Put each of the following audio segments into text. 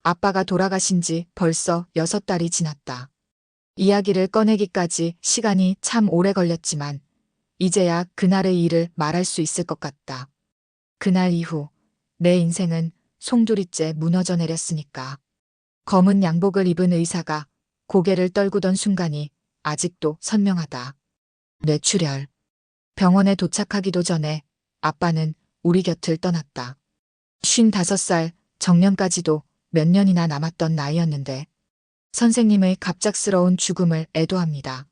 아빠가 돌아가신 지 벌써 6달이 지났다. 이야기를 꺼내기까지 시간이 참 오래 걸렸지만 이제야 그날의 일을 말할 수 있을 것 같다. 그날 이후 내 인생은 송두리째 무너져 내렸으니까. 검은 양복을 입은 의사가 고개를 떨구던 순간이 아직도 선명하다. 뇌출혈. 병원에 도착하기도 전에 아빠는 우리 곁을 떠났다. 55살 정년까지도 몇 년이나 남았던 나이였는데 선생님의 갑작스러운 죽음을 애도합니다.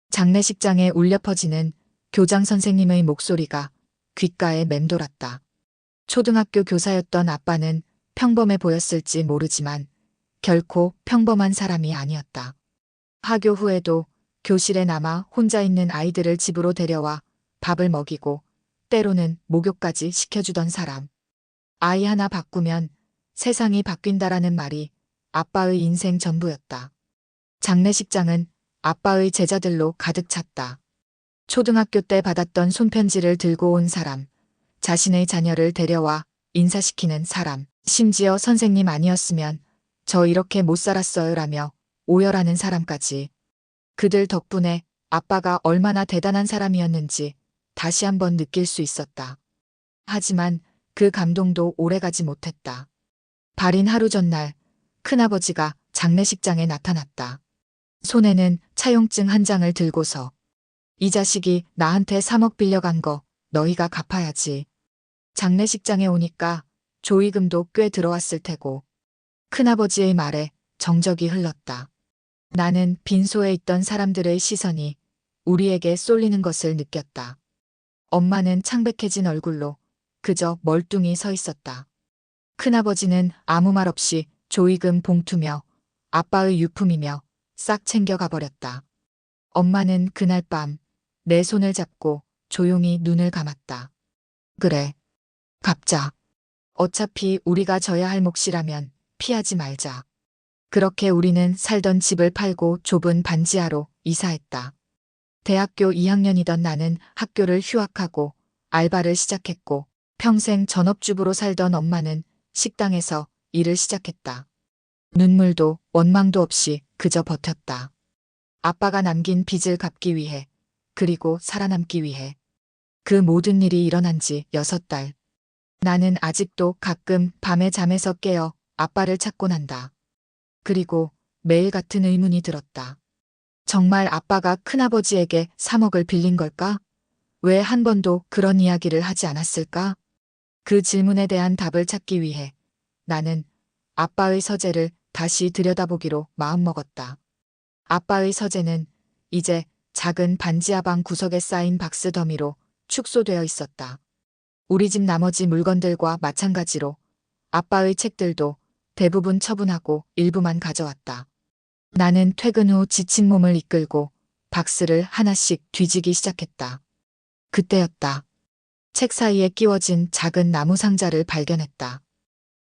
장례식장에 울려 퍼지는 교장 선생님의 목소리가 귓가에 맴돌았다. 초등학교 교사였던 아빠는 평범해 보였을지 모르지만 결코 평범한 사람이 아니었다. 하교 후에도 교실에 남아 혼자 있는 아이들을 집으로 데려와 밥을 먹이고 때로는 목욕까지 시켜주던 사람. 아이 하나 바꾸면 세상이 바뀐다라는 말이 아빠의 인생 전부였다. 장례식장은 아빠의 제자들로 가득 찼다. 초등학교 때 받았던 손편지를 들고 온 사람, 자신의 자녀를 데려와 인사시키는 사람, 심지어 선생님 아니었으면 저 이렇게 못 살았어요 라며 오열하는 사람까지. 그들 덕분에 아빠가 얼마나 대단한 사람이었는지 다시 한번 느낄 수 있었다. 하지만 그 감동도 오래가지 못했다. 발인 하루 전날 큰아버지가 장례식장에 나타났다. 손에는 차용증 한 장을 들고서 이 자식이 나한테 3억 빌려간 거 너희가 갚아야지. 장례식장에 오니까 조의금도 꽤 들어왔을 테고. 큰아버지의 말에 정적이 흘렀다. 나는 빈소에 있던 사람들의 시선이 우리에게 쏠리는 것을 느꼈다. 엄마는 창백해진 얼굴로 그저 멀뚱히 서 있었다. 큰아버지는 아무 말 없이 조의금 봉투며 아빠의 유품이며 싹 챙겨가 버렸다. 엄마는 그날 밤 내 손을 잡고 조용히 눈을 감았다. 그래. 갚자. 어차피 우리가 져야 할 몫이라면 피하지 말자. 그렇게 우리는 살던 집을 팔고 좁은 반지하로 이사했다. 대학교 2학년이던 나는 학교를 휴학하고 알바를 시작했고 평생 전업주부로 살던 엄마는 식당에서 일을 시작했다. 눈물도 원망도 없이 그저 버텼다. 아빠가 남긴 빚을 갚기 위해, 그리고 살아남기 위해. 그 모든 일이 일어난 지 6달. 나는 아직도 가끔 밤에 잠에서 깨어 아빠를 찾곤 한다. 그리고 매일 같은 의문이 들었다. 정말 아빠가 큰아버지에게 3억을 빌린 걸까? 왜 한 번도 그런 이야기를 하지 않았을까? 그 질문에 대한 답을 찾기 위해 나는 아빠의 서재를 다시 들여다보기로 마음먹었다. 아빠의 서재는 이제 작은 반지하 방 구석에 쌓인 박스 더미로 축소되어 있었다. 우리 집 나머지 물건들과 마찬가지로 아빠의 책들도 대부분 처분하고 일부만 가져왔다. 나는 퇴근 후 지친 몸을 이끌고 박스를 하나씩 뒤지기 시작했다. 그때였다. 책 사이에 끼워진 작은 나무 상자를 발견했다.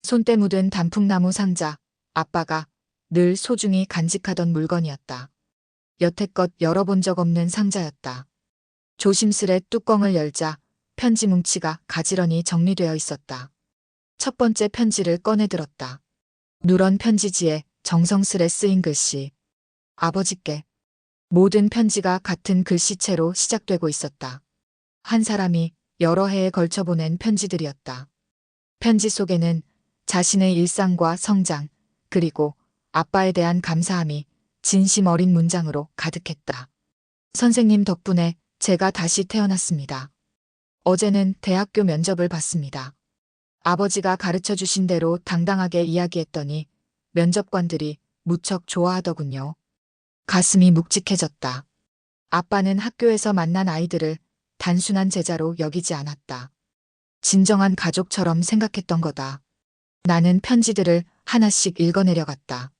손때 묻은 단풍나무 상자, 아빠가 늘 소중히 간직하던 물건이었다. 여태껏 열어본 적 없는 상자였다. 조심스레 뚜껑을 열자 편지 뭉치가 가지런히 정리되어 있었다. 첫 번째 편지를 꺼내 들었다. 누런 편지지에 정성스레 쓰인 글씨. 아버지께. 모든 편지가 같은 글씨체로 시작되고 있었다. 한 사람이 여러 해에 걸쳐 보낸 편지들이었다. 편지 속에는 자신의 일상과 성장, 그리고 아빠에 대한 감사함이 진심 어린 문장으로 가득했다. 선생님 덕분에 제가 다시 태어났습니다. 어제는 대학교 면접을 봤습니다. 아버지가 가르쳐 주신 대로 당당하게 이야기했더니 면접관들이 무척 좋아하더군요. 가슴이 묵직해졌다. 아빠는 학교에서 만난 아이들을 단순한 제자로 여기지 않았다. 진정한 가족처럼 생각했던 거다. 나는 편지들을 하나씩 읽어내려갔다.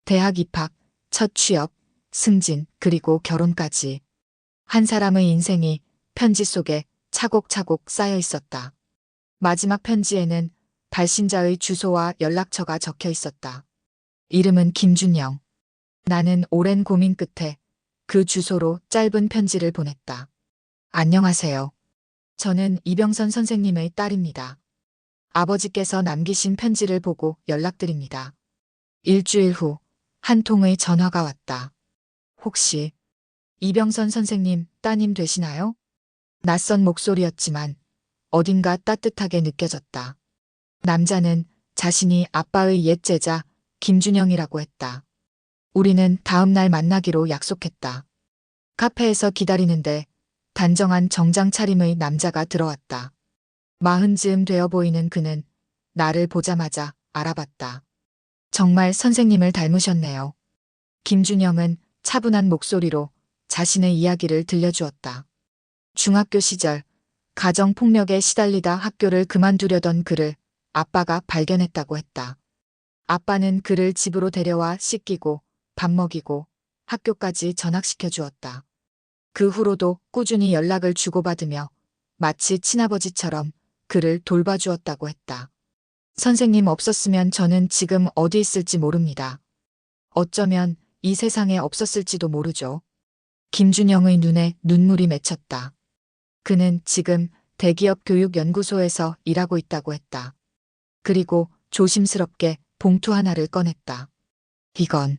대학 입학, 첫 취업, 승진, 그리고 결혼까지. 한 사람의 인생이 편지 속에 차곡차곡 쌓여 있었다. 마지막 편지에는 발신자의 주소와 연락처가 적혀 있었다. 이름은 김준영. 나는 오랜 고민 끝에 그 주소로 짧은 편지를 보냈다. 안녕하세요. 저는 이병선 선생님의 딸입니다. 아버지께서 남기신 편지를 보고 연락드립니다. 일주일 후 한 통의 전화가 왔다. 혹시 이병선 선생님 따님 되시나요? 낯선 목소리였지만 어딘가 따뜻하게 느껴졌다. 남자는 자신이 아빠의 옛 제자 김준영이라고 했다. 우리는 다음 날 만나기로 약속했다. 카페에서 기다리는데 단정한 정장 차림의 남자가 들어왔다. 마흔 즈음 되어 보이는 그는 나를 보자마자 알아봤다. 정말 선생님을 닮으셨네요. 김준영은 차분한 목소리로 자신의 이야기를 들려주었다. 중학교 시절 가정폭력에 시달리다 학교를 그만두려던 그를 아빠가 발견했다고 했다. 아빠는 그를 집으로 데려와 씻기고 밥 먹이고 학교까지 전학시켜 주었다. 그 후로도 꾸준히 연락을 주고받으며 마치 친아버지처럼 그를 돌봐주었다고 했다. 선생님 없었으면 저는 지금 어디 있을지 모릅니다. 어쩌면 이 세상에 없었을지도 모르죠. 김준영의 눈에 눈물이 맺혔다. 그는 지금 대기업 교육연구소에서 일하고 있다고 했다. 그리고 조심스럽게 봉투 하나를 꺼냈다. 이건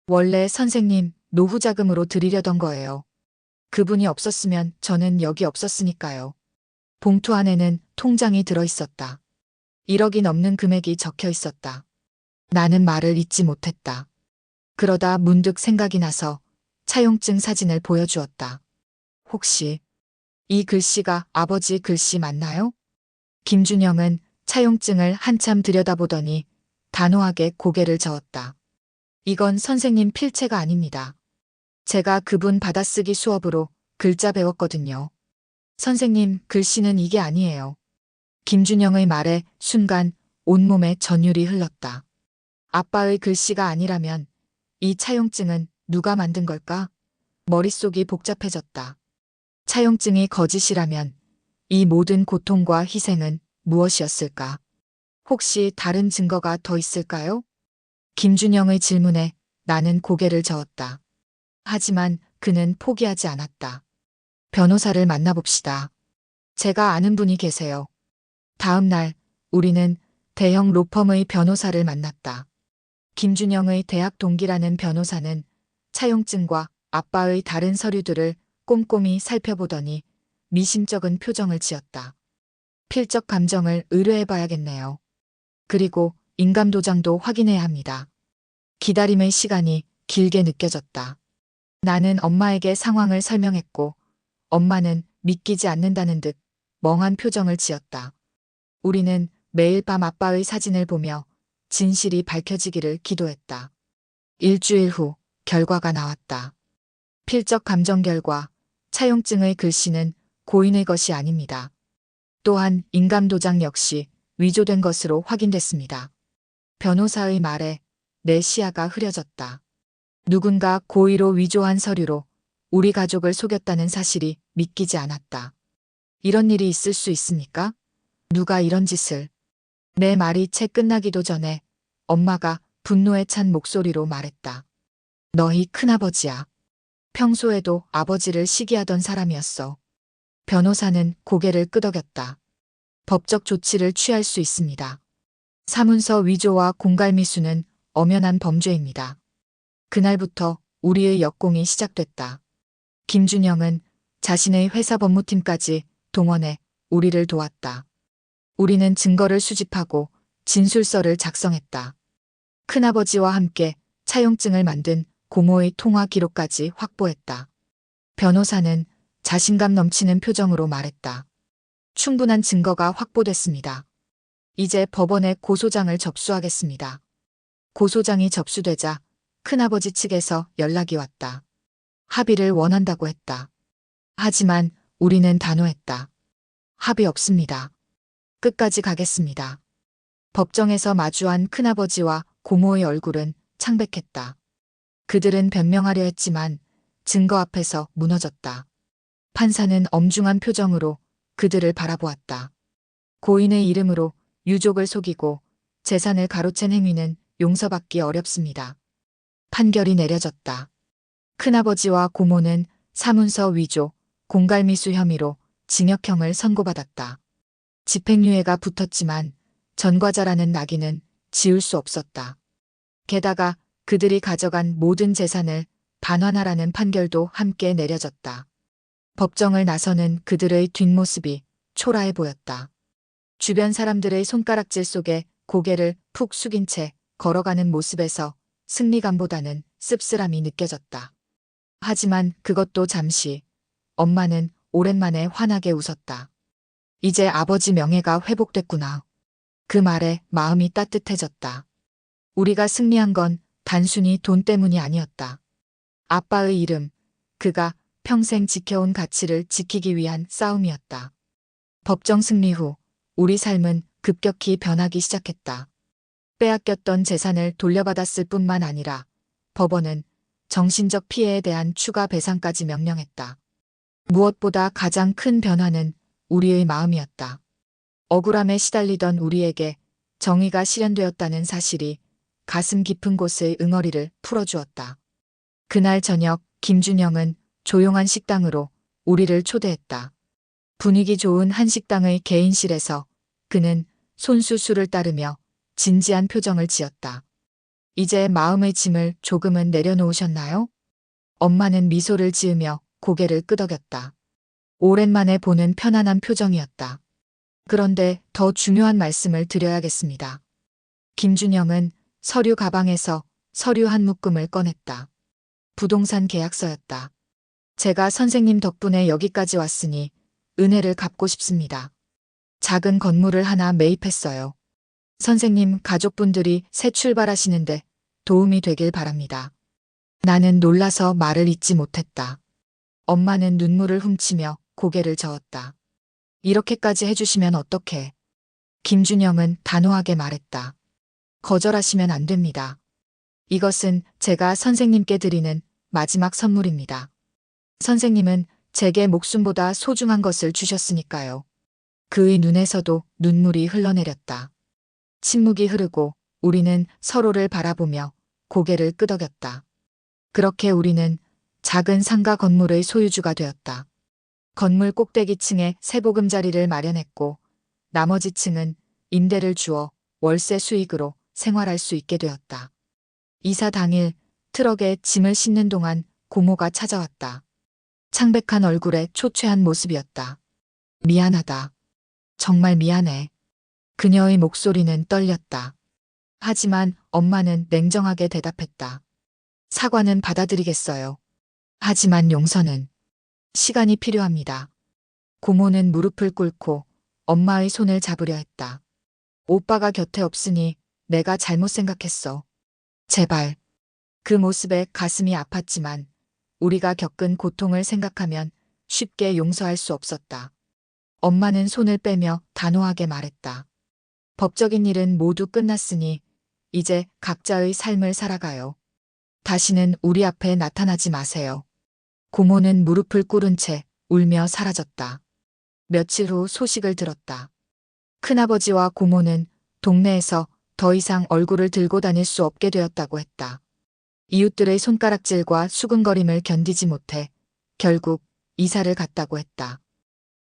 원래 선생님 노후 자금으로 드리려던 거예요. 그분이 없었으면 저는 여기 없었으니까요. 봉투 안에는 통장이 들어 있었다. 1억이 넘는 금액이 적혀 있었다. 나는 말을 잇지 못했다. 그러다 문득 생각이 나서 차용증 사진을 보여주었다. 혹시 이 글씨가 아버지 글씨 맞나요? 김준영은 차용증을 한참 들여다보더니 단호하게 고개를 저었다. 이건 선생님 필체가 아닙니다. 제가 그분 받아쓰기 수업으로 글자 배웠거든요. 선생님 글씨는 이게 아니에요. 김준영의 말에 순간 온몸에 전율이 흘렀다. 아빠의 글씨가 아니라면 이 차용증은 누가 만든 걸까? 머릿속이 복잡해졌다. 차용증이 거짓이라면 이 모든 고통과 희생은 무엇이었을까? 혹시 다른 증거가 더 있을까요? 김준영의 질문에 나는 고개를 저었다. 하지만 그는 포기하지 않았다. 변호사를 만나봅시다. 제가 아는 분이 계세요. 다음 날 우리는 대형 로펌의 변호사를 만났다. 김준영의 대학 동기라는 변호사는 차용증과 아빠의 다른 서류들을 꼼꼼히 살펴보더니 미심쩍은 표정을 지었다. 필적 감정을 의뢰해봐야겠네요. 그리고 인감도장도 확인해야 합니다. 기다림의 시간이 길게 느껴졌다. 나는 엄마에게 상황을 설명했고 엄마는 믿기지 않는다는 듯 멍한 표정을 지었다. 우리는 매일 밤 아빠의 사진을 보며 진실이 밝혀지기를 기도했다. 일주일 후 결과가 나왔다. 필적 감정 결과 차용증의 글씨는 고인의 것이 아닙니다. 또한 인감도장 역시 위조된 것으로 확인됐습니다. 변호사의 말에 내 시야가 흐려졌다. 누군가 고의로 위조한 서류로 우리 가족을 속였다는 사실이 믿기지 않았다. 이런 일이 있을 수 있습니까? 누가 이런 짓을? 내 말이 채 끝나기도 전에 엄마가 분노에 찬 목소리로 말했다. 너희 큰아버지야. 평소에도 아버지를 시기하던 사람이었어. 변호사는 고개를 끄덕였다. 법적 조치를 취할 수 있습니다. 사문서 위조와 공갈미수는 엄연한 범죄입니다. 그날부터 우리의 역공이 시작됐다. 김준영은 자신의 회사 법무팀까지 동원해 우리를 도왔다. 우리는 증거를 수집하고 진술서를 작성했다. 큰아버지와 함께 차용증을 만든 고모의 통화 기록까지 확보했다. 변호사는 자신감 넘치는 표정으로 말했다. 충분한 증거가 확보됐습니다. 이제 법원에 고소장을 접수하겠습니다. 고소장이 접수되자 큰아버지 측에서 연락이 왔다. 합의를 원한다고 했다. 하지만 우리는 단호했다. 합의 없습니다. 끝까지 가겠습니다. 법정에서 마주한 큰아버지와 고모의 얼굴은 창백했다. 그들은 변명하려 했지만 증거 앞에서 무너졌다. 판사는 엄중한 표정으로 그들을 바라보았다. 고인의 이름으로 유족을 속이고 재산을 가로챈 행위는 용서받기 어렵습니다. 판결이 내려졌다. 큰아버지와 고모는 사문서 위조, 공갈미수 혐의로 징역형을 선고받았다. 집행유예가 붙었지만 전과자라는 낙인은 지울 수 없었다. 게다가 그들이 가져간 모든 재산을 반환하라는 판결도 함께 내려졌다. 법정을 나서는 그들의 뒷모습이 초라해 보였다. 주변 사람들의 손가락질 속에 고개를 푹 숙인 채 걸어가는 모습에서 승리감보다는 씁쓸함이 느껴졌다. 하지만 그것도 잠시. 엄마는 오랜만에 환하게 웃었다. 이제 아버지 명예가 회복됐구나. 그 말에 마음이 따뜻해졌다. 우리가 승리한 건 단순히 돈 때문이 아니었다. 아빠의 이름, 그가 평생 지켜온 가치를 지키기 위한 싸움이었다. 법정 승리 후 우리 삶은 급격히 변하기 시작했다. 빼앗겼던 재산을 돌려받았을 뿐만 아니라 법원은 정신적 피해에 대한 추가 배상까지 명령했다. 무엇보다 가장 큰 변화는 우리의 마음이었다. 억울함에 시달리던 우리에게 정의가 실현되었다는 사실이 가슴 깊은 곳의 응어리를 풀어주었다. 그날 저녁 김준영은 조용한 식당으로 우리를 초대했다. 분위기 좋은 한식당의 개인실에서 그는 손수술을 따르며 진지한 표정을 지었다. 이제 마음의 짐을 조금은 내려놓으셨나요? 엄마는 미소를 지으며 고개를 끄덕였다. 오랜만에 보는 편안한 표정이었다. 그런데 더 중요한 말씀을 드려야겠습니다. 김준영은 서류 가방에서 서류 한 묶음을 꺼냈다. 부동산 계약서였다. 제가 선생님 덕분에 여기까지 왔으니 은혜를 갚고 싶습니다. 작은 건물을 하나 매입했어요. 선생님 가족분들이 새 출발하시는데 도움이 되길 바랍니다. 나는 놀라서 말을 잇지 못했다. 엄마는 눈물을 훔치며 고개를 저었다. 이렇게까지 해주시면 어떡해. 김준영은 단호하게 말했다. 거절하시면 안 됩니다. 이것은 제가 선생님께 드리는 마지막 선물입니다. 선생님은 제게 목숨보다 소중한 것을 주셨으니까요. 그의 눈에서도 눈물이 흘러내렸다. 침묵이 흐르고 우리는 서로를 바라보며 고개를 끄덕였다. 그렇게 우리는 작은 상가 건물의 소유주가 되었다. 건물 꼭대기층에 새 보금자리를 마련했고 나머지 층은 임대를 주어 월세 수익으로 생활할 수 있게 되었다. 이사 당일 트럭에 짐을 싣는 동안 고모가 찾아왔다. 창백한 얼굴에 초췌한 모습이었다. 미안하다. 정말 미안해. 그녀의 목소리는 떨렸다. 하지만 엄마는 냉정하게 대답했다. 사과는 받아들이겠어요. 하지만 용서는 시간이 필요합니다. 고모는 무릎을 꿇고 엄마의 손을 잡으려 했다. 오빠가 곁에 없으니 내가 잘못 생각했어. 제발. 그 모습에 가슴이 아팠지만 우리가 겪은 고통을 생각하면 쉽게 용서할 수 없었다. 엄마는 손을 빼며 단호하게 말했다. 법적인 일은 모두 끝났으니 이제 각자의 삶을 살아가요. 다시는 우리 앞에 나타나지 마세요. 고모는 무릎을 꿇은 채 울며 사라졌다. 며칠 후 소식을 들었다. 큰아버지와 고모는 동네에서 더 이상 얼굴을 들고 다닐 수 없게 되었다고 했다. 이웃들의 손가락질과 수근거림을 견디지 못해 결국 이사를 갔다고 했다.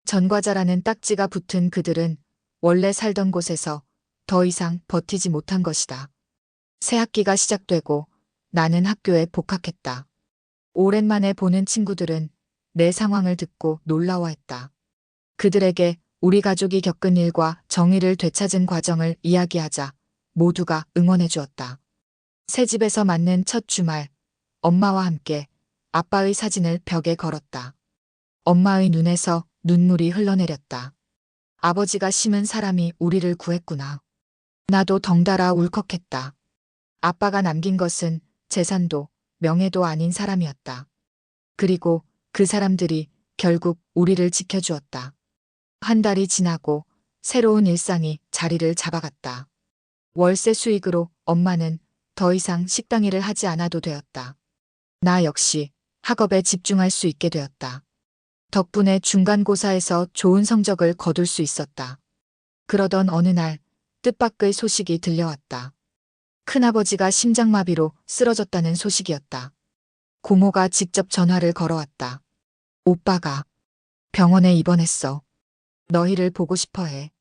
전과자라는 딱지가 붙은 그들은 원래 살던 곳에서 더 이상 버티지 못한 것이다. 새 학기가 시작되고 나는 학교에 복학했다. 오랜만에 보는 친구들은 내 상황을 듣고 놀라워했다. 그들에게 우리 가족이 겪은 일과 정의를 되찾은 과정을 이야기하자 모두가 응원해 주었다. 새 집에서 맞는 첫 주말, 엄마와 함께 아빠의 사진을 벽에 걸었다. 엄마의 눈에서 눈물이 흘러내렸다. 아버지가 심은 사람이 우리를 구했구나. 나도 덩달아 울컥했다. 아빠가 남긴 것은 재산도 명예도 아닌 사람이었다. 그리고 그 사람들이 결국 우리를 지켜주었다. 한 달이 지나고 새로운 일상이 자리를 잡아갔다. 월세 수익으로 엄마는 더 이상 식당 일을 하지 않아도 되었다. 나 역시 학업에 집중할 수 있게 되었다. 덕분에 중간고사에서 좋은 성적을 거둘 수 있었다. 그러던 어느 날 뜻밖의 소식이 들려왔다. 큰아버지가 심장마비로 쓰러졌다는 소식이었다. 고모가 직접 전화를 걸어왔다. 오빠가 병원에 입원했어. 너희를 보고 싶어 해.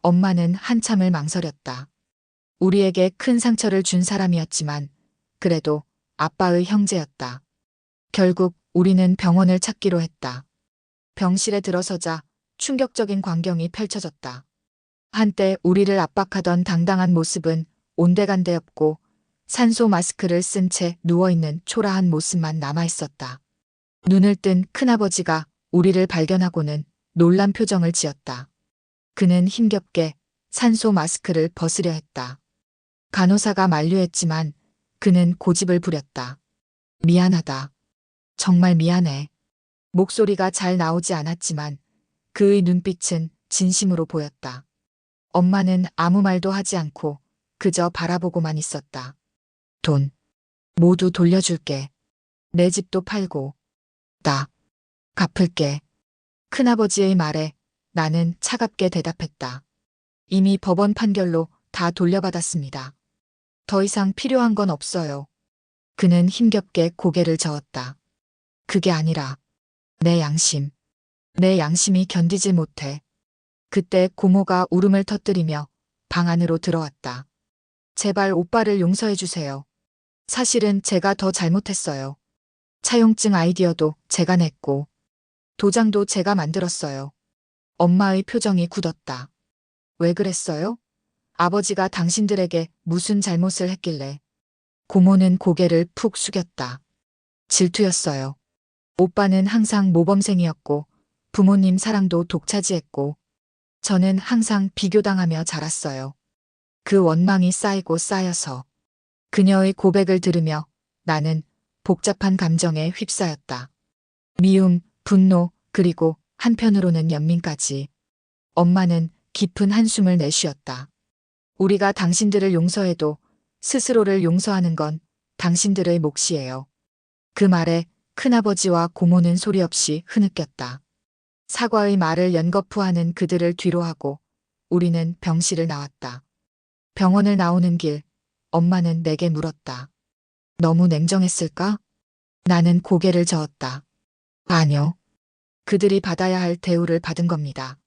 엄마는 한참을 망설였다. 우리에게 큰 상처를 준 사람이었지만 그래도 아빠의 형제였다. 결국 우리는 병원을 찾기로 했다. 병실에 들어서자 충격적인 광경이 펼쳐졌다. 한때 우리를 압박하던 당당한 모습은 온데간데 없고 산소 마스크를 쓴 채 누워있는 초라한 모습만 남아있었다. 눈을 뜬 큰아버지가 우리를 발견하고는 놀란 표정을 지었다. 그는 힘겹게 산소 마스크를 벗으려 했다. 간호사가 만류했지만 그는 고집을 부렸다. 미안하다. 정말 미안해. 목소리가 잘 나오지 않았지만 그의 눈빛은 진심으로 보였다. 엄마는 아무 말도 하지 않고 그저 바라보고만 있었다. 돈 모두 돌려줄게. 내 집도 팔고 나 갚을게. 큰아버지의 말에 나는 차갑게 대답했다. 이미 법원 판결로 다 돌려받았습니다. 더 이상 필요한 건 없어요. 그는 힘겹게 고개를 저었다. 그게 아니라 내 양심이 견디질 못해. 그때 고모가 울음을 터뜨리며 방 안으로 들어왔다. 제발 오빠를 용서해 주세요. 사실은 제가 더 잘못했어요. 차용증 아이디어도 제가 냈고 도장도 제가 만들었어요. 엄마의 표정이 굳었다. 왜 그랬어요? 아버지가 당신들에게 무슨 잘못을 했길래? 고모는 고개를 푹 숙였다. 질투였어요. 오빠는 항상 모범생이었고 부모님 사랑도 독차지했고 저는 항상 비교당하며 자랐어요. 그 원망이 쌓이고 쌓여서 그녀의 고백을 들으며 나는 복잡한 감정에 휩싸였다. 미움, 분노, 그리고 한편으로는 연민까지. 엄마는 깊은 한숨을 내쉬었다. 우리가 당신들을 용서해도 스스로를 용서하는 건 당신들의 몫이에요. 그 말에 큰아버지와 고모는 소리 없이 흐느꼈다. 사과의 말을 연거푸하는 그들을 뒤로하고 우리는 병실을 나왔다. 병원을 나오는 길, 엄마는 내게 물었다. 너무 냉정했을까? 나는 고개를 저었다. 아니요. 그들이 받아야 할 대우를 받은 겁니다.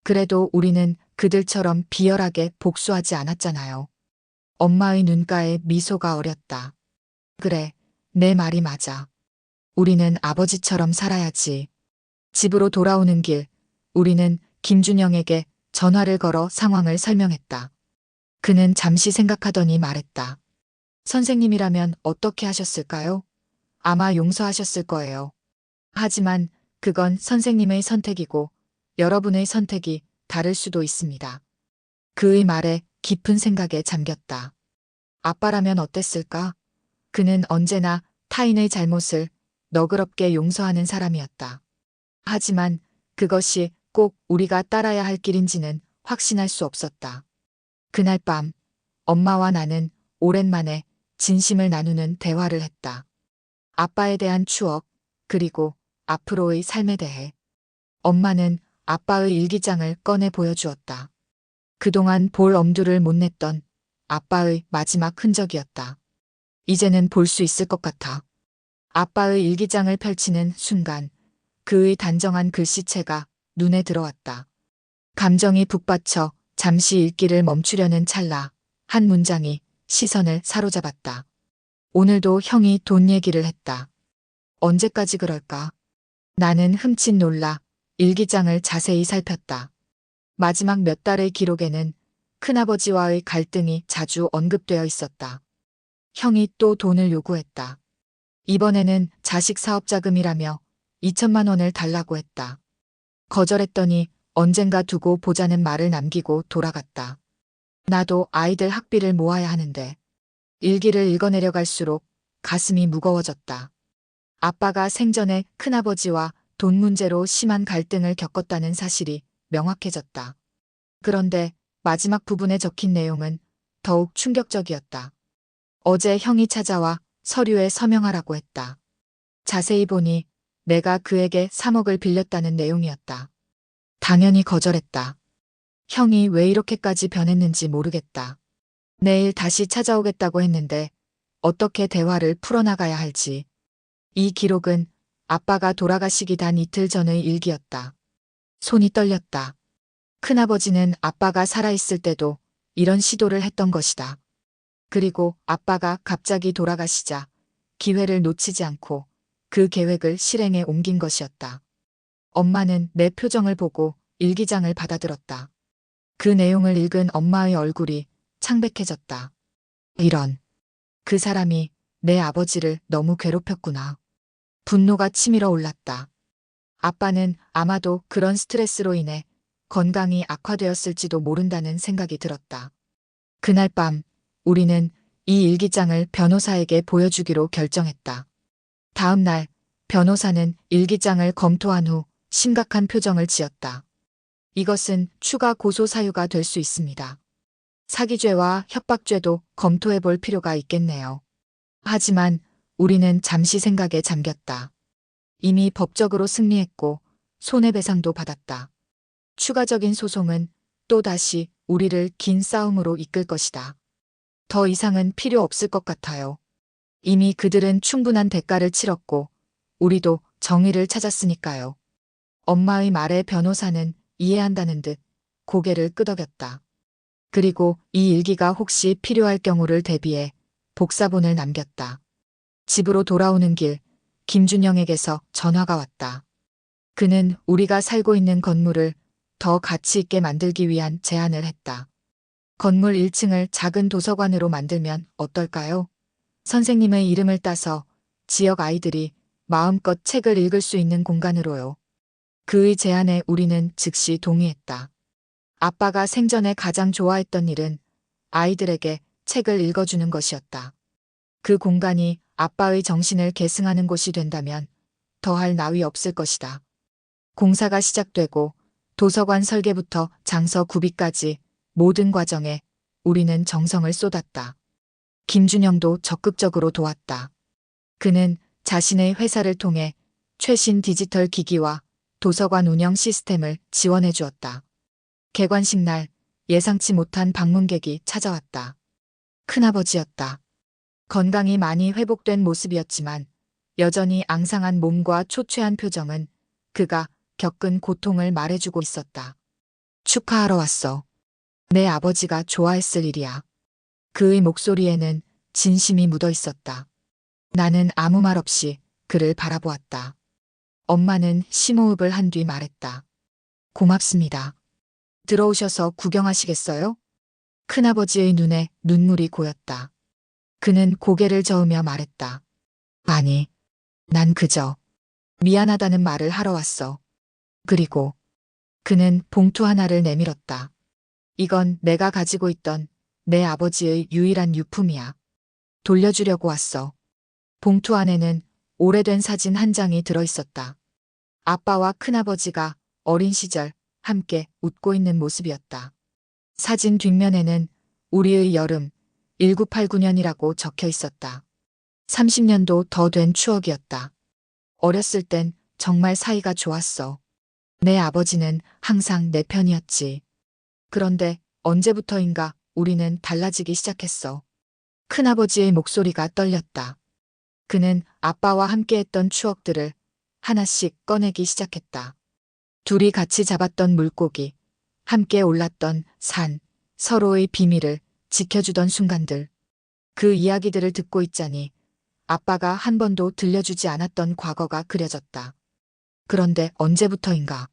그래도 우리는 그들처럼 비열하게 복수하지 않았잖아요. 엄마의 눈가에 미소가 어렸다. 그래, 내 말이 맞아. 우리는 아버지처럼 살아야지. 집으로 돌아오는 길, 우리는 김준영에게 전화를 걸어 상황을 설명했다. 그는 잠시 생각하더니 말했다. 선생님이라면 어떻게 하셨을까요? 아마 용서하셨을 거예요. 하지만 그건 선생님의 선택이고 여러분의 선택이 다를 수도 있습니다. 그의 말에 깊은 생각에 잠겼다. 아빠라면 어땠을까? 그는 언제나 타인의 잘못을 너그럽게 용서하는 사람이었다. 하지만 그것이 꼭 우리가 따라야 할 길인지는 확신할 수 없었다. 그날 밤 엄마와 나는 오랜만에 진심을 나누는 대화를 했다. 아빠에 대한 추억, 그리고 앞으로의 삶에 대해. 엄마는 아빠의 일기장을 꺼내 보여주었다. 그동안 볼 엄두를 못 냈던 아빠의 마지막 흔적이었다. 이제는 볼 수 있을 것 같아. 아빠의 일기장을 펼치는 순간 그의 단정한 글씨체가 눈에 들어왔다. 감정이 북받쳐 잠시 읽기를 멈추려는 찰나 한 문장이 시선을 사로잡았다. 오늘도 형이 돈 얘기를 했다. 언제까지 그럴까? 나는 흠칫 놀라 일기장을 자세히 살폈다. 마지막 몇 달의 기록에는 큰아버지와의 갈등이 자주 언급되어 있었다. 형이 또 돈을 요구했다. 이번에는 자식 사업 자금이라며 2천만 원을 달라고 했다. 거절했더니 언젠가 두고 보자는 말을 남기고 돌아갔다. 나도 아이들 학비를 모아야 하는데 일기를 읽어내려 갈수록 가슴이 무거워졌다. 아빠가 생전에 큰아버지와 돈 문제로 심한 갈등을 겪었다는 사실이 명확해졌다. 그런데 마지막 부분에 적힌 내용은 더욱 충격적이었다. 어제 형이 찾아와 서류에 서명하라고 했다. 자세히 보니 내가 그에게 3억을 빌렸다는 내용이었다. 당연히 거절했다. 형이 왜 이렇게까지 변했는지 모르겠다. 내일 다시 찾아오겠다고 했는데 어떻게 대화를 풀어나가야 할지. 이 기록은 아빠가 돌아가시기 단 이틀 전의 일기였다. 손이 떨렸다. 큰아버지는 아빠가 살아있을 때도 이런 시도를 했던 것이다. 그리고 아빠가 갑자기 돌아가시자 기회를 놓치지 않고 그 계획을 실행에 옮긴 것이었다. 엄마는 내 표정을 보고 일기장을 받아들었다. 그 내용을 읽은 엄마의 얼굴이 창백해졌다. 이런. 그 사람이 내 아버지를 너무 괴롭혔구나. 분노가 치밀어 올랐다. 아빠는 아마도 그런 스트레스로 인해 건강이 악화되었을지도 모른다는 생각이 들었다. 그날 밤 우리는 이 일기장을 변호사에게 보여주기로 결정했다. 다음 날 변호사는 일기장을 검토한 후 심각한 표정을 지었다. 이것은 추가 고소 사유가 될 수 있습니다. 사기죄와 협박죄도 검토해 볼 필요가 있겠네요. 하지만 우리는 잠시 생각에 잠겼다. 이미 법적으로 승리했고 손해배상도 받았다. 추가적인 소송은 또다시 우리를 긴 싸움으로 이끌 것이다. 더 이상은 필요 없을 것 같아요. 이미 그들은 충분한 대가를 치렀고 우리도 정의를 찾았으니까요. 엄마의 말에 변호사는 이해한다는 듯 고개를 끄덕였다. 그리고 이 일기가 혹시 필요할 경우를 대비해 복사본을 남겼다. 집으로 돌아오는 길, 김준영에게서 전화가 왔다. 그는 우리가 살고 있는 건물을 더 가치 있게 만들기 위한 제안을 했다. 건물 1층을 작은 도서관으로 만들면 어떨까요? 선생님의 이름을 따서 지역 아이들이 마음껏 책을 읽을 수 있는 공간으로요. 그의 제안에 우리는 즉시 동의했다. 아빠가 생전에 가장 좋아했던 일은 아이들에게 책을 읽어주는 것이었다. 그 공간이 아빠의 정신을 계승하는 곳이 된다면 더할 나위 없을 것이다. 공사가 시작되고 도서관 설계부터 장서 구비까지 모든 과정에 우리는 정성을 쏟았다. 김준영도 적극적으로 도왔다. 그는 자신의 회사를 통해 최신 디지털 기기와 도서관 운영 시스템을 지원해 주었다. 개관식 날 예상치 못한 방문객이 찾아왔다. 큰아버지였다. 건강이 많이 회복된 모습이었지만 여전히 앙상한 몸과 초췌한 표정은 그가 겪은 고통을 말해주고 있었다. 축하하러 왔어. 내 아버지가 좋아했을 일이야. 그의 목소리에는 진심이 묻어 있었다. 나는 아무 말 없이 그를 바라보았다. 엄마는 심호흡을 한 뒤 말했다. 고맙습니다. 들어오셔서 구경하시겠어요? 큰아버지의 눈에 눈물이 고였다. 그는 고개를 저으며 말했다. 아니, 난 그저 미안하다는 말을 하러 왔어. 그리고 그는 봉투 하나를 내밀었다. 이건 내가 가지고 있던 내 아버지의 유일한 유품이야. 돌려주려고 왔어. 봉투 안에는 오래된 사진 한 장이 들어있었다. 아빠와 큰아버지가 어린 시절 함께 웃고 있는 모습이었다. 사진 뒷면에는 우리의 여름 1989년이라고 적혀 있었다. 30년도 더 된 추억이었다. 어렸을 땐 정말 사이가 좋았어. 내 아버지는 항상 내 편이었지. 그런데 언제부터인가 우리는 달라지기 시작했어. 큰아버지의 목소리가 떨렸다. 그는 아빠와 함께했던 추억들을 하나씩 꺼내기 시작했다. 둘이 같이 잡았던 물고기, 함께 올랐던 산, 서로의 비밀을 지켜주던 순간들. 그 이야기들을 듣고 있자니 아빠가 한 번도 들려주지 않았던 과거가 그려졌다. 그런데 언제부터인가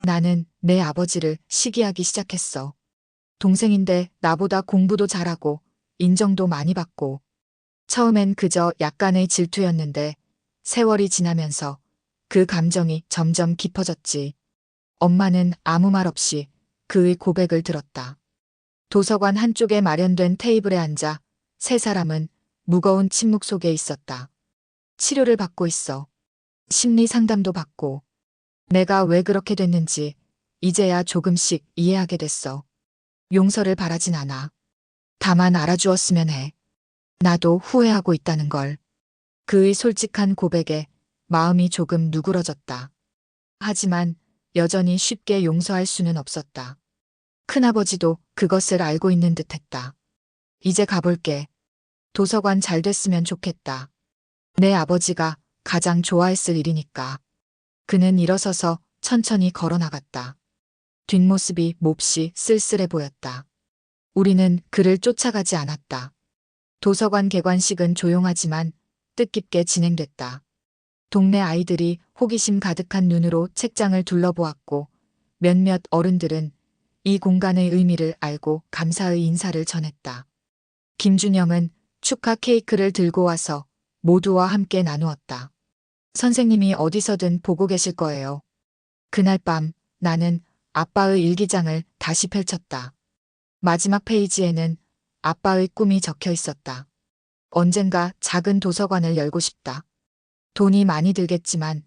나는 내 아버지를 시기하기 시작했어. 동생인데 나보다 공부도 잘하고 인정도 많이 받고 처음엔 그저 약간의 질투였는데 세월이 지나면서 그 감정이 점점 깊어졌지. 엄마는 아무 말 없이 그의 고백을 들었다. 도서관 한쪽에 마련된 테이블에 앉아 세 사람은 무거운 침묵 속에 있었다. 치료를 받고 있어. 심리 상담도 받고. 내가 왜 그렇게 됐는지 이제야 조금씩 이해하게 됐어. 용서를 바라진 않아. 다만 알아주었으면 해. 나도 후회하고 있다는 걸. 그의 솔직한 고백에 마음이 조금 누그러졌다. 하지만 여전히 쉽게 용서할 수는 없었다. 큰아버지도 그것을 알고 있는 듯했다. 이제 가볼게. 도서관 잘 됐으면 좋겠다. 내 아버지가 가장 좋아했을 일이니까. 그는 일어서서 천천히 걸어 나갔다. 뒷모습이 몹시 쓸쓸해 보였다. 우리는 그를 쫓아가지 않았다. 도서관 개관식은 조용하지만 뜻깊게 진행됐다. 동네 아이들이 호기심 가득한 눈으로 책장을 둘러보았고 몇몇 어른들은 이 공간의 의미를 알고 감사의 인사를 전했다. 김준영은 축하 케이크를 들고 와서 모두와 함께 나누었다. 선생님이 어디서든 보고 계실 거예요. 그날 밤 나는 아빠의 일기장을 다시 펼쳤다. 마지막 페이지에는 아빠의 꿈이 적혀 있었다. 언젠가 작은 도서관을 열고 싶다. 돈이 많이 들겠지만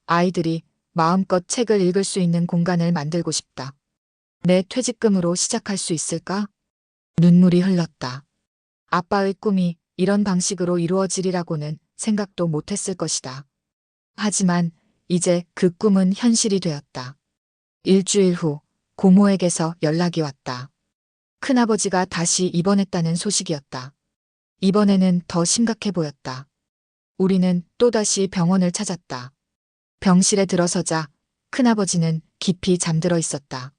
아이들이 마음껏 책을 읽을 수 있는 공간을 만들고 싶다. 내 퇴직금으로 시작할 수 있을까? 눈물이 흘렀다. 아빠의 꿈이 이런 방식으로 이루어지리라고는 생각도 못했을 것이다. 하지만 이제 그 꿈은 현실이 되었다. 일주일 후 고모에게서 연락이 왔다. 큰아버지가 다시 입원했다는 소식이었다. 이번에는 더 심각해 보였다. 우리는 또다시 병원을 찾았다. 병실에 들어서자 큰아버지는 깊이 잠들어 있었다.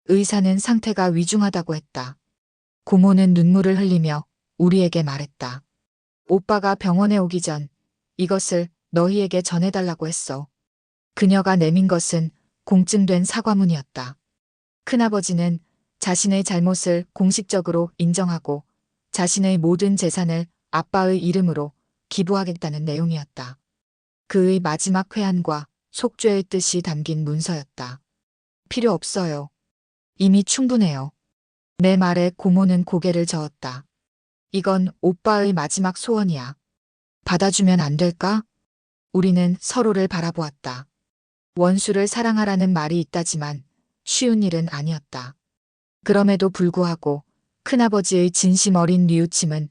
의사는 상태가 위중하다고 했다. 고모는 눈물을 흘리며 우리에게 말했다. 오빠가 병원에 오기 전 이것을 너희에게 전해달라고 했어. 그녀가 내민 것은 공증된 사과문이었다. 큰아버지는 자신의 잘못을 공식적으로 인정하고 자신의 모든 재산을 아빠의 이름으로 기부하겠다는 내용이었다. 그의 마지막 회한과 속죄의 뜻이 담긴 문서였다. 필요 없어요. 이미 충분해요. 내 말에 고모는 고개를 저었다. 이건 오빠의 마지막 소원이야. 받아주면 안 될까? 우리는 서로를 바라보았다. 원수를 사랑하라는 말이 있다지만 쉬운 일은 아니었다. 그럼에도 불구하고 큰아버지의 진심 어린 뉘우침은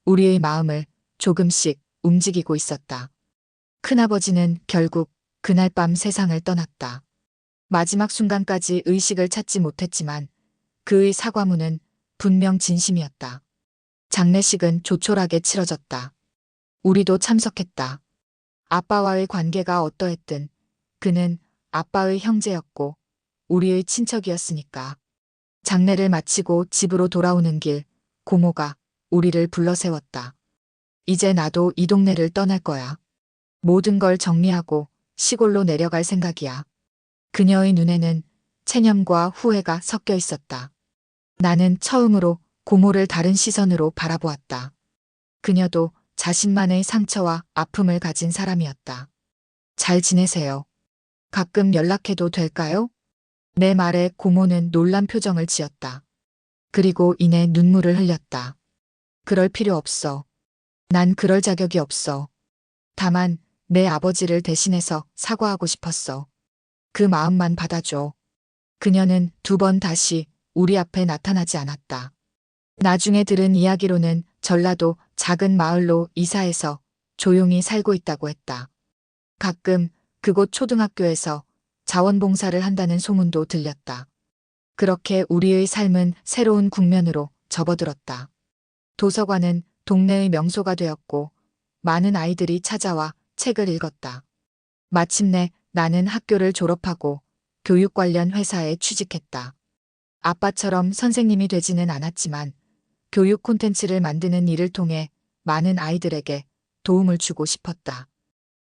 우리의 마음을 조금씩 움직이고 있었다. 큰아버지는 결국 그날 밤 세상을 떠났다. 마지막 순간까지 의식을 찾지 못했지만 그의 사과문은 분명 진심이었다. 장례식은 조촐하게 치러졌다. 우리도 참석했다. 아빠와의 관계가 어떠했든 그는 아빠의 형제였고 우리의 친척이었으니까. 장례를 마치고 집으로 돌아오는 길 고모가 우리를 불러세웠다. 이제 나도 이 동네를 떠날 거야. 모든 걸 정리하고 시골로 내려갈 생각이야. 그녀의 눈에는 체념과 후회가 섞여 있었다. 나는 처음으로 고모를 다른 시선으로 바라보았다. 그녀도 자신만의 상처와 아픔을 가진 사람이었다. 잘 지내세요. 가끔 연락해도 될까요? 내 말에 고모는 놀란 표정을 지었다. 그리고 이내 눈물을 흘렸다. 그럴 필요 없어. 난 그럴 자격이 없어. 다만 내 아버지를 대신해서 사과하고 싶었어. 그 마음만 받아줘. 그녀는 2번 다시 우리 앞에 나타나지 않았다. 나중에 들은 이야기로는 전라도 작은 마을로 이사해서 조용히 살고 있다고 했다. 가끔 그곳 초등학교에서 자원봉사를 한다는 소문도 들렸다. 그렇게 우리의 삶은 새로운 국면으로 접어들었다. 도서관은 동네의 명소가 되었고 많은 아이들이 찾아와 책을 읽었다. 마침내 나는 학교를 졸업하고 교육 관련 회사에 취직했다. 아빠처럼 선생님이 되지는 않았지만 교육 콘텐츠를 만드는 일을 통해 많은 아이들에게 도움을 주고 싶었다.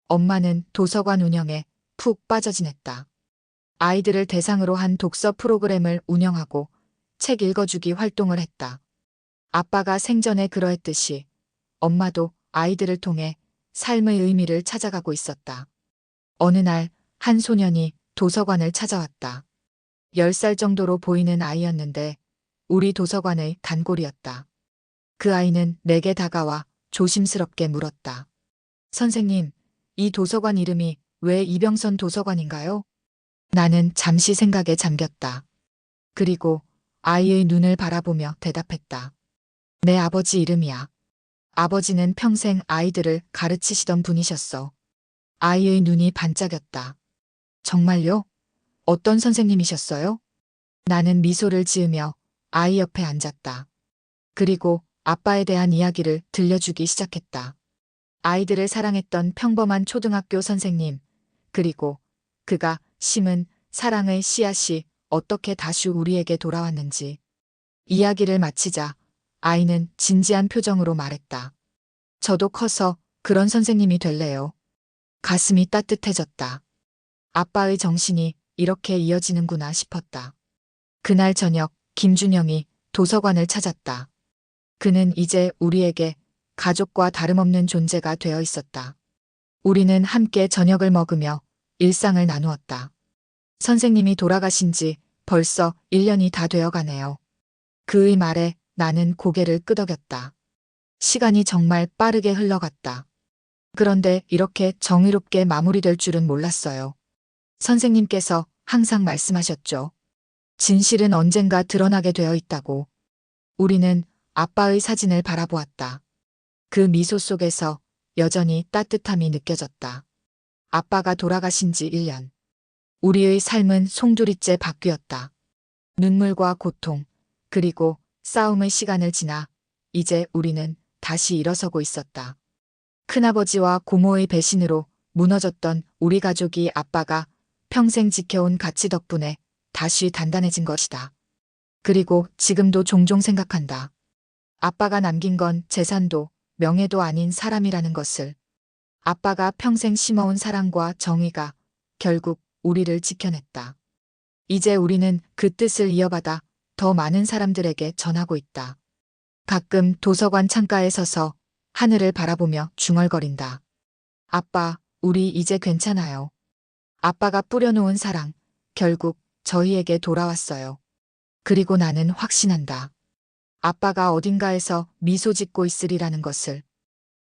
엄마는 도서관 운영에 푹 빠져 지냈다. 아이들을 대상으로 한 독서 프로그램을 운영하고 책 읽어주기 활동을 했다. 아빠가 생전에 그러했듯이 엄마도 아이들을 통해 삶의 의미를 찾아가고 있었다. 어느 날 한 소년이 도서관을 찾아왔다. 10살 정도로 보이는 아이였는데 우리 도서관의 단골이었다. 그 아이는 내게 다가와 조심스럽게 물었다. 선생님, 이 도서관 이름이 왜 이병선 도서관인가요? 나는 잠시 생각에 잠겼다. 그리고 아이의 눈을 바라보며 대답했다. 내 아버지 이름이야. 아버지는 평생 아이들을 가르치시던 분이셨어. 아이의 눈이 반짝였다. 정말요? 어떤 선생님이셨어요? 나는 미소를 지으며 아이 옆에 앉았다. 그리고 아빠에 대한 이야기를 들려주기 시작했다. 아이들을 사랑했던 평범한 초등학교 선생님, 그리고 그가 심은 사랑의 씨앗이 어떻게 다시 우리에게 돌아왔는지. 이야기를 마치자 아이는 진지한 표정으로 말했다. 저도 커서 그런 선생님이 될래요. 가슴이 따뜻해졌다. 아빠의 정신이 이렇게 이어지는구나 싶었다. 그날 저녁 김준영이 도서관을 찾았다. 그는 이제 우리에게 가족과 다름없는 존재가 되어 있었다. 우리는 함께 저녁을 먹으며 일상을 나누었다. 선생님이 돌아가신 지 벌써 1년이 다 되어 가네요. 그의 말에 나는 고개를 끄덕였다. 시간이 정말 빠르게 흘러갔다. 그런데 이렇게 정의롭게 마무리될 줄은 몰랐어요. 선생님께서 항상 말씀하셨죠. 진실은 언젠가 드러나게 되어 있다고. 우리는 아빠의 사진을 바라보았다. 그 미소 속에서 여전히 따뜻함이 느껴졌다. 아빠가 돌아가신 지 1년. 우리의 삶은 송두리째 바뀌었다. 눈물과 고통, 그리고 싸움의 시간을 지나 이제 우리는 다시 일어서고 있었다. 큰아버지와 고모의 배신으로 무너졌던 우리 가족이 아빠가 평생 지켜온 가치 덕분에 다시 단단해진 것이다. 그리고 지금도 종종 생각한다. 아빠가 남긴 건 재산도 명예도 아닌 사람이라는 것을. 아빠가 평생 심어온 사랑과 정의가 결국 우리를 지켜냈다. 이제 우리는 그 뜻을 이어받아 더 많은 사람들에게 전하고 있다. 가끔 도서관 창가에 서서 하늘을 바라보며 중얼거린다. 아빠, 우리 이제 괜찮아요. 아빠가 뿌려놓은 사랑, 결국 저희에게 돌아왔어요. 그리고 나는 확신한다. 아빠가 어딘가에서 미소 짓고 있으리라는 것을.